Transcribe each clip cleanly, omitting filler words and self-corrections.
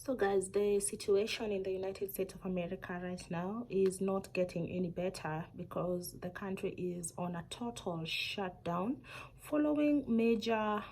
So guys, the situation in the United States of America right now is not getting any better because the country is on a total shutdown following major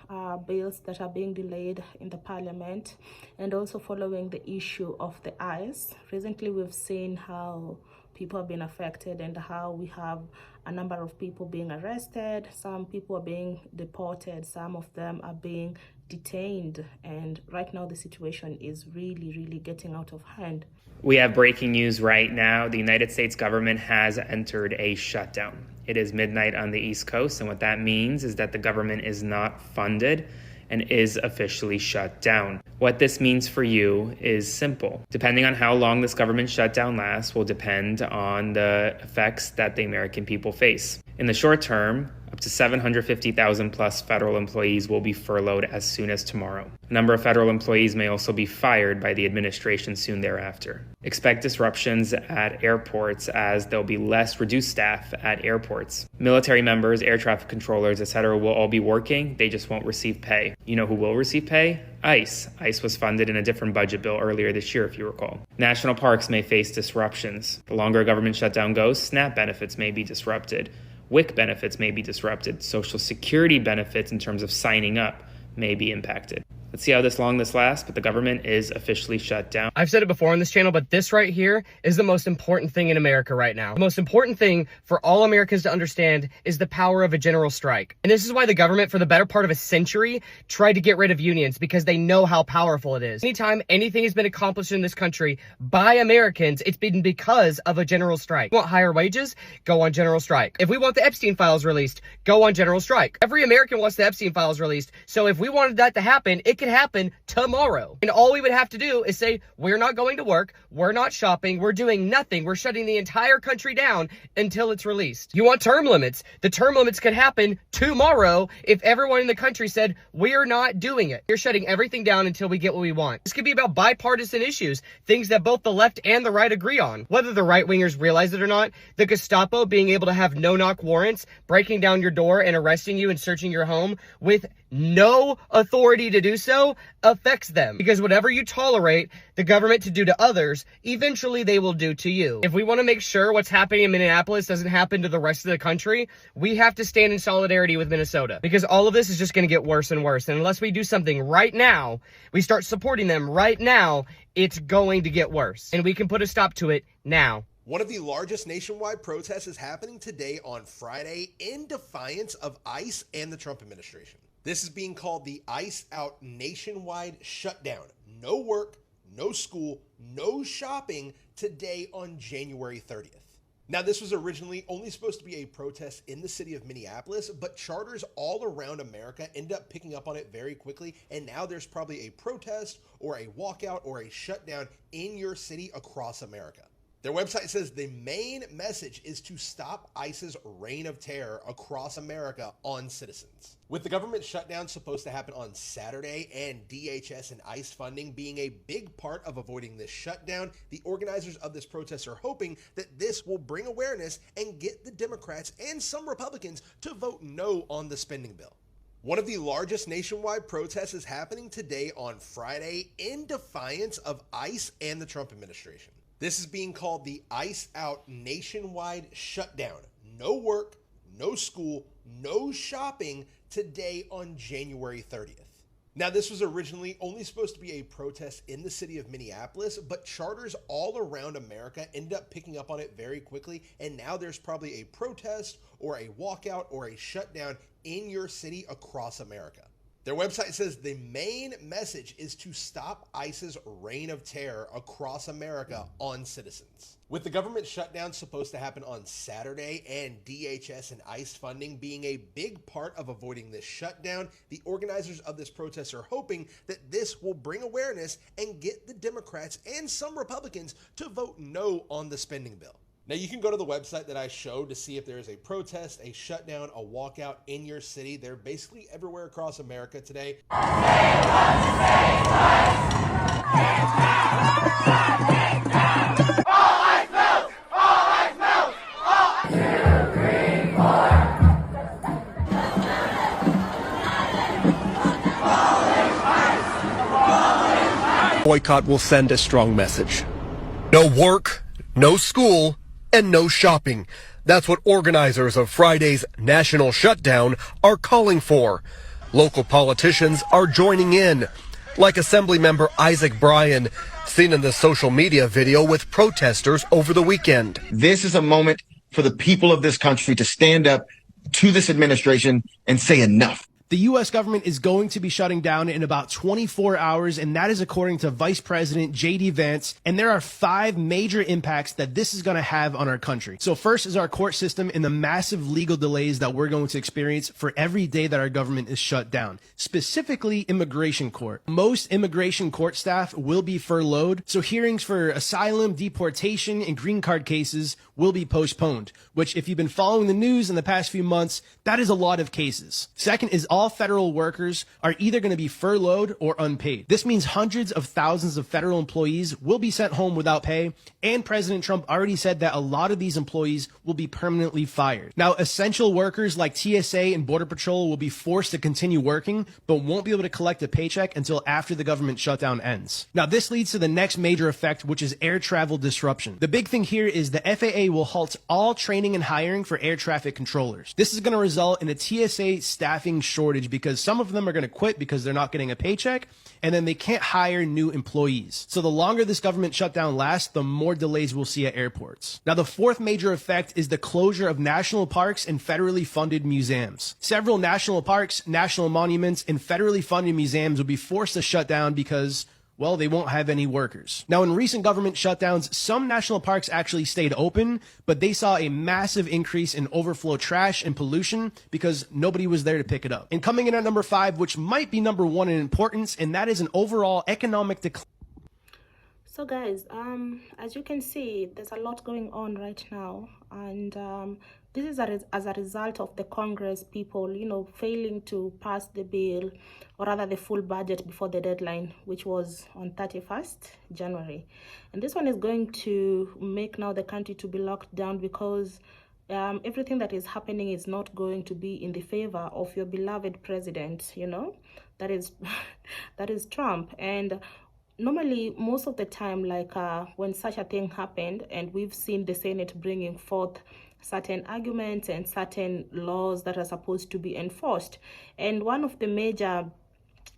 bills that are being delayed in the parliament, and also following the issue of the ICE. Recently, we've seen how people have been affected and how we have a number of people being arrested. Some people are being deported, some of them are being detained, and right now the situation is really getting out of hand. We have breaking news right now. The United States government has entered a shutdown. It is midnight on the East Coast, and what that means is that the government is not funded and is officially shut down. What this means for you is simple. Depending on how long this government shutdown lasts will depend on the effects that the American people face. In the short term, up to 750,000 plus federal employees will be furloughed as soon as tomorrow. A number of federal employees may also be fired by the administration soon thereafter. Expect disruptions at airports as there'll be less reduced staff at airports. Military members, air traffic controllers, etc. will all be working, they just won't receive pay. You know who will receive pay? ICE. ICE was funded in a different budget bill earlier this year, if you recall. National parks may face disruptions. The longer a government shutdown goes, SNAP benefits may be disrupted. WIC benefits may be disrupted. Social Security benefits in terms of signing up may be impacted. Let's see how long this lasts, but the government is officially shut down. I've said it before on this channel, but this right here is the most important thing in America right now. The most important thing for all Americans to understand is the power of a general strike. And this is why the government, for the better part of a century, tried to get rid of unions, because they know how powerful it is. Anytime anything has been accomplished in this country by Americans, it's been because of a general strike. If we want higher wages? Go on general strike. If we want the Epstein files released, go on general strike. Every American wants the Epstein files released, so if we wanted that to happen, it could happen tomorrow. And all we would have to do is say, we're not going to work, we're not shopping, we're doing nothing, we're shutting the entire country down until it's released. You want term limits? The term limits could happen tomorrow if everyone in the country said, we're not doing it. You're shutting everything down until we get what we want. This could be about bipartisan issues, things that both the left and the right agree on. Whether the right-wingers realize it or not, the Gestapo being able to have no-knock warrants, breaking down your door and arresting you and searching your home with no authority to do so affects them, because whatever you tolerate the government to do to others, eventually they will do to you. If we want to make sure what's happening in Minneapolis doesn't happen to the rest of the country, we have to stand in solidarity with Minnesota, because all of this is just going to get worse and worse. And unless we do something right now, we start supporting them right now, it's going to get worse. And we can put a stop to it now. One of the largest nationwide protests is happening today on Friday in defiance of ICE and the Trump administration. This is being called the ICE Out Nationwide Shutdown. No work, no school, no shopping today on January 30th. Now, this was originally only supposed to be a protest in the city of Minneapolis, but charters all around America ended up picking up on it very quickly, and now there's probably a protest or a walkout or a shutdown in your city across America. Their website says the main message is to stop ICE's reign of terror across America on citizens. With the government shutdown supposed to happen on Saturday and DHS and ICE funding being a big part of avoiding this shutdown, the organizers of this protest are hoping that this will bring awareness and get the Democrats and some Republicans to vote no on the spending bill. One of the largest nationwide protests is happening today on Friday in defiance of ICE and the Trump administration. This is being called the ICE Out Nationwide Shutdown. No work, no school, no shopping today on January 30th. Now, this was originally only supposed to be a protest in the city of Minneapolis, but charters all around America ended up picking up on it very quickly, and now there's probably a protest or a walkout or a shutdown in your city across America. Their website says the main message is to stop ICE's reign of terror across America on citizens. With the government shutdown supposed to happen on Saturday and DHS and ICE funding being a big part of avoiding this shutdown, the organizers of this protest are hoping that this will bring awareness and get the Democrats and some Republicans to vote no on the spending bill. Now, you can go to the website that I showed to see if there is a protest, a shutdown, a walkout in your city. They're basically everywhere across America today. Boycott will send a strong message. No work, no school, and no shopping. That's what organizers of Friday's national shutdown are calling for. Local politicians are joining in, like Assemblymember Isaac Bryan, seen in the social media video with protesters over the weekend. This is a moment for the people of this country to stand up to this administration and say enough. The U.S. government is going to be shutting down in about 24 hours, and that is according to Vice President J.D. Vance. And there are 5 major impacts that this is going to have on our country. So first is our court system and the massive legal delays that we're going to experience for every day that our government is shut down, specifically immigration court. Most immigration court staff will be furloughed, so hearings for asylum, deportation, and green card cases will be postponed, which if you've been following the news in the past few months, that is a lot of cases. Second is all federal workers are either going to be furloughed or unpaid. This means hundreds of thousands of federal employees will be sent home without pay, and President Trump already said that a lot of these employees will be permanently fired. Now, essential workers like TSA and Border Patrol will be forced to continue working, but won't be able to collect a paycheck until after the government shutdown ends. Now, this leads to the next major effect, which is air travel disruption. The big thing here is the FAA will halt all training and hiring for air traffic controllers. This is going to result in a TSA staffing shortage because some of them are going to quit because they're not getting a paycheck, and then they can't hire new employees. So the longer this government shutdown lasts, the more delays we'll see at airports. Now, the fourth major effect is the closure of national parks and federally funded museums. Several national parks, national monuments, and federally funded museums will be forced to shut down because, well, they won't have any workers. Now, in recent government shutdowns, some national parks actually stayed open, but they saw a massive increase in overflow trash and pollution because nobody was there to pick it up. And coming in at number 5, which might be number 1 in importance, and that is an overall economic decline. So guys, as you can see, there's a lot going on right now, and this is as a result of the Congress people, failing to pass the bill, or rather the full budget before the deadline, which was on 31st January. And this one is going to make now the country to be locked down because everything that is happening is not going to be in the favor of your beloved president, that is that is Trump. And normally, most of the time, like when such a thing happened, and we've seen the Senate bringing forth certain arguments and certain laws that are supposed to be enforced. And one of the major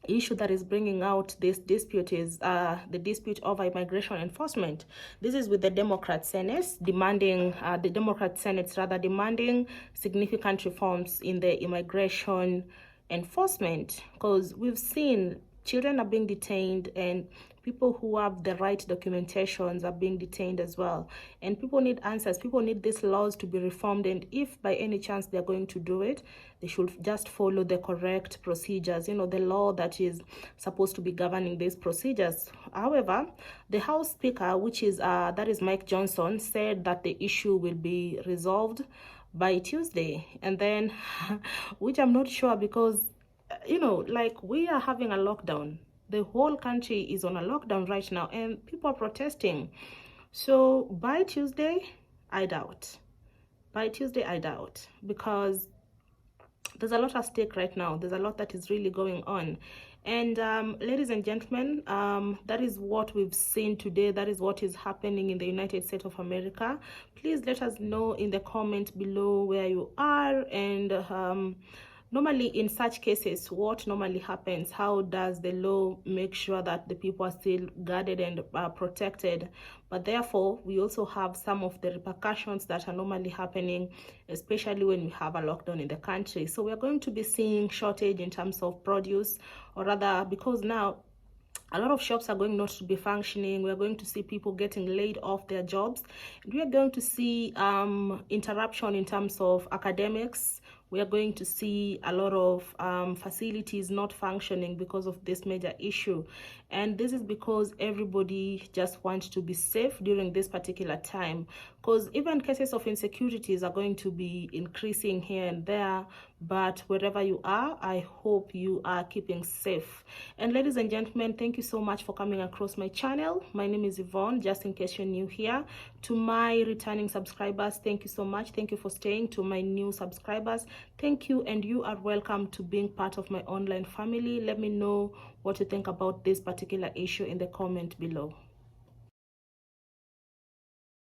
issue that is bringing out this dispute is the dispute over immigration enforcement. This is with the Democrat Senate demanding significant reforms in the immigration enforcement, because we've seen children are being detained and people who have the right documentations are being detained as well. And people need answers. People need these laws to be reformed. And if by any chance they're going to do it, they should just follow the correct procedures, the law that is supposed to be governing these procedures. However, the House Speaker, that is Mike Johnson, said that the issue will be resolved by Tuesday. And then, which I'm not sure because, we are having a lockdown. The whole country is on a lockdown right now and people are protesting. So by Tuesday, I doubt. Because there's a lot at stake right now. There's a lot that is really going on. And ladies and gentlemen, that is what we've seen today. That is what is happening in the United States of America. Please let us know in the comment below where you are, and normally in such cases, what normally happens? How does the law make sure that the people are still guarded and protected? But therefore, we also have some of the repercussions that are normally happening, especially when we have a lockdown in the country. So we're going to be seeing shortage in terms of produce, or rather, because now a lot of shops are going not to be functioning. We're going to see people getting laid off their jobs. And we are going to see interruption in terms of academics. We are going to see a lot of facilities not functioning because of this major issue. And this is because everybody just wants to be safe during this particular time, because even cases of insecurities are going to be increasing here and there. But wherever you are, I hope you are keeping safe. And ladies and gentlemen, thank you so much for coming across my channel. My name is Yvonne, just in case you're new here. To my returning subscribers, thank you so much. Thank you for staying. To my new subscribers, Thank you, and you are welcome to being part of my online family. Let me know what you think about this particular issue in the comment below.